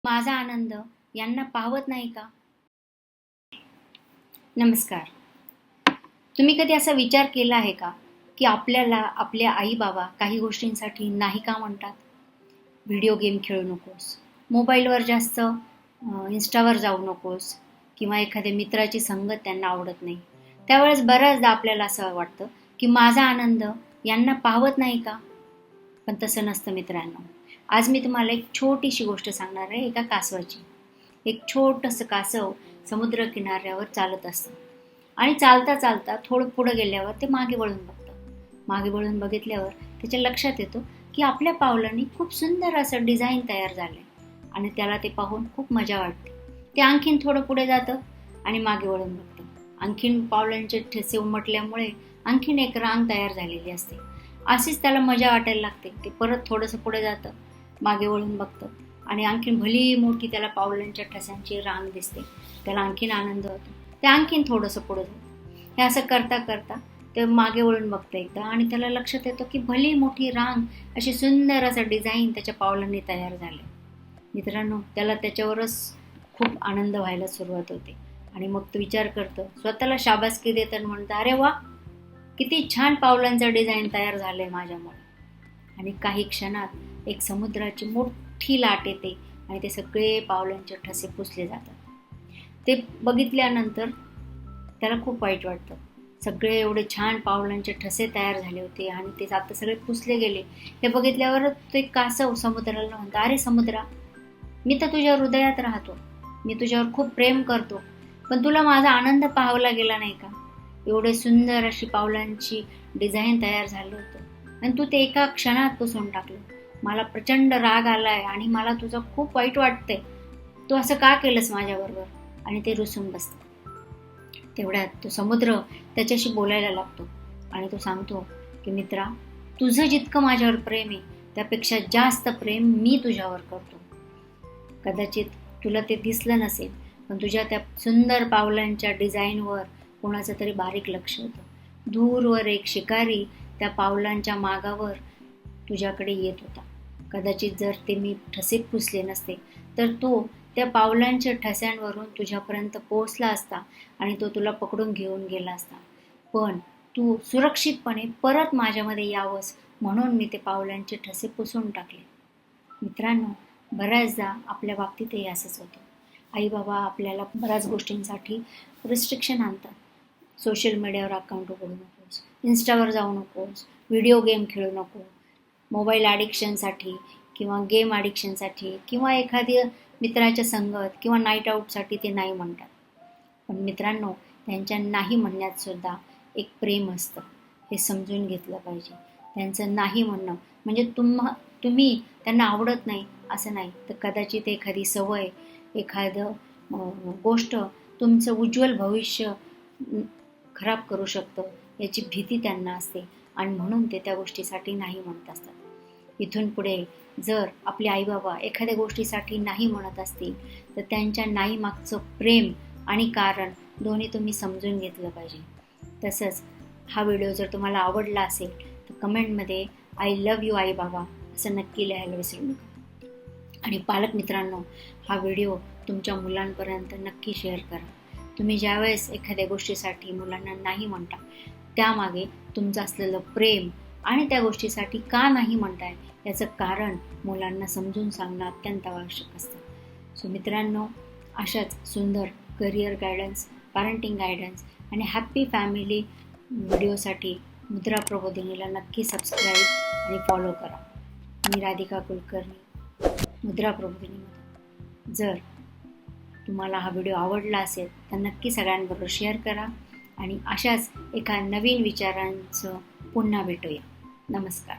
माझा आनंद यांना पाहवत नाही का? नमस्कार. तुम्ही कधी असा विचार केला आहे का की आपल्याला आपल्या आई बाबा काही गोष्टींसाठी नाही का म्हणतात? व्हिडिओ गेम खेळू नकोस, मोबाईलवर जास्त इन्स्टावर जाऊ नकोस किंवा एखाद्या मित्राची संगत त्यांना आवडत नाही. त्यावेळेस बऱ्याचदा आपल्याला असं वाटतं की माझा आनंद यांना पाहवत नाही का? पण तसं नसतं मित्रांनो. आज मी तुम्हाला एक छोटीशी गोष्ट सांगणार आहे एका कासवाची. एक छोटंसं कासव समुद्र किनाऱ्यावर चालत असतं आणि चालता चालता थोडं पुढं गेल्यावर ते मागे वळून बघतं. मागे वळून बघितल्यावर त्याच्या लक्षात येतो की आपल्या पावलांनी खूप सुंदर असं डिझाईन तयार झालंय आणि त्याला ते पाहून खूप मजा वाटते. ते आणखीन थोडं पुढे जातं आणि मागे वळून बघतं. आणखीन पावलांचे ठसे उमटल्यामुळे आणखीन एक रांग तयार झालेली असते. अशीच त्याला मजा वाटायला लागते. ते परत थोडंसं पुढे जातं, मागे वळून बघतं आणि आणखीन भली मोठी त्याला पावलांच्या ठस्यांची रांग दिसते. त्याला आणखीन आनंद होतो. ते आणखीन थोडंसं पुढे जातं. हे असं करता करता ते मागे वळून बघतं एकदा आणि त्याला लक्षात येतं की भली मोठी रांग अशी सुंदर असं डिझाईन त्याच्या पावलांनी तयार झाले. मित्रांनो, त्याला त्याच्यावरच खूप आनंद व्हायला सुरुवात होते आणि मग तो विचार करतो, स्वतःला शाबासकी देत आणि म्हणतो, अरे वा, किती छान पावलांचं डिझाईन तयार झालंय माझ्यामुळे. आणि काही क्षणात एक समुद्राची मोठी लाट येते आणि ते सगळे पावलांचे ठसे पुसले जातात. ते बघितल्यानंतर त्याला खूप वाईट वाटतं. सगळे एवढे छान पावलांचे ठसे तयार झाले होते आणि ते आता सगळे पुसले गेले. हे बघितल्यावर ते कासव समुद्राला म्हणतो, अरे समुद्रा, मी तर तुझ्या हृदयात राहतो, मी तुझ्यावर खूप प्रेम करतो, पण तुला माझा आनंद पाहावला गेला नाही का? एवढे सुंदर अशी पावलांची डिझाईन तयार झालं होतं आणि तू ते एका क्षणात पुसून टाकलं. मला प्रचंड राग आलाय आणि मला तुझं खूप वाईट वाटतंय. तू असं का केलंस माझ्याबरोबर? आणि ते रुसून बसतं. तेवढ्यात तो समुद्र त्याच्याशी बोलायला लागतो आणि तो सांगतो की मित्रा, तुझं जितकं माझ्यावर प्रेम आहे त्यापेक्षा जास्त प्रेम मी तुझ्यावर करतो. कदाचित तुला ते दिसलं नसेल, पण तुझ्या त्या सुंदर पावलांच्या डिझाईनवर कोणाचं तरी बारीक लक्ष होतं. दूरवर एक शिकारी त्या पावलांच्या मागावर तुझ्याकडे येत होता. कदाचित जर ते मी ठसे पुसले नसते तर तो त्या पावलांच्या ठस्यांवरून तुझ्यापर्यंत पोहोचला असता आणि तो तुला पकडून घेऊन गेला असता. पण तू सुरक्षितपणे परत माझ्यामध्ये यावंस म्हणून मी ते पावलांचे ठसे पुसून टाकले. मित्रांनो, बऱ्याचदा आपल्या बाबतीतही असंच होतं. आई बाबा आपल्याला बऱ्याच गोष्टींसाठी रिस्ट्रिक्शन आणतात. सोशल मीडियावर अकाउंट उघडू नकोस, इन्स्टावर जाऊ नकोस, व्हिडिओ गेम खेळू नको, मोबाईल ॲडिक्शनसाठी किंवा गेम ॲडिक्शनसाठी किंवा एखादी मित्राच्या संगत किंवा नाईट आऊटसाठी ते नाही म्हणतात. पण मित्रांनो, त्यांच्या नाही म्हणण्यात सुद्धा एक प्रेम असतं, हे समजून घेतलं पाहिजे. त्यांचं नाही म्हणणं म्हणजे तुम्ही त्यांना आवडत नाही असं नाही, तर कदाचित एखादी सवय, एखादं गोष्ट तुमचं उज्ज्वल भविष्य खराब करू शकतं याची भीती त्यांना असते आणि म्हणून ते त्या गोष्टीसाठी नाही म्हणत असतात. इथून पुढे जर आपले आईबाबा एखाद्या गोष्टीसाठी नाही म्हणत असतील तर त्यांच्या नाही मागचं प्रेम आणि कारण दोन्ही तुम्ही समजून घेतलं पाहिजे. तसंच हा व्हिडिओ जर तुम्हाला आवडला असेल तर कमेंटमध्ये आय लव्ह यू आई बाबा असं नक्की लिहायला विसरू नका. आणि पालक मित्रांनो, हा व्हिडिओ तुमच्या मुलांपर्यंत नक्की शेअर करा. तुम्ही ज्यावेळेस एखाद्या गोष्टीसाठी मुलांना नाही म्हणता त्यामागे तुमचं असलेलं प्रेम आणि त्या गोष्टीसाठी का नाही म्हणताय याचं कारण मुलांना समजून सांगणं अत्यंत आवश्यक असतं. सो मित्रांनो, अशाच सुंदर करिअर गायडन्स, पॅरेंटिंग गायडन्स आणि हॅप्पी फॅमिली व्हिडिओसाठी मुद्रा प्रबोधिनीला नक्की सबस्क्राईब आणि फॉलो करा. मी राधिका कुलकर्णी, मुद्रा प्रबोधिनीमध्ये. जर तुम्हाला हा व्हिडिओ आवडला असेल तर नक्की सगळ्यांबरोबर शेअर करा आणि अशाच एका नवीन विचारांचं पुन्हा भेटूया. नमस्कार.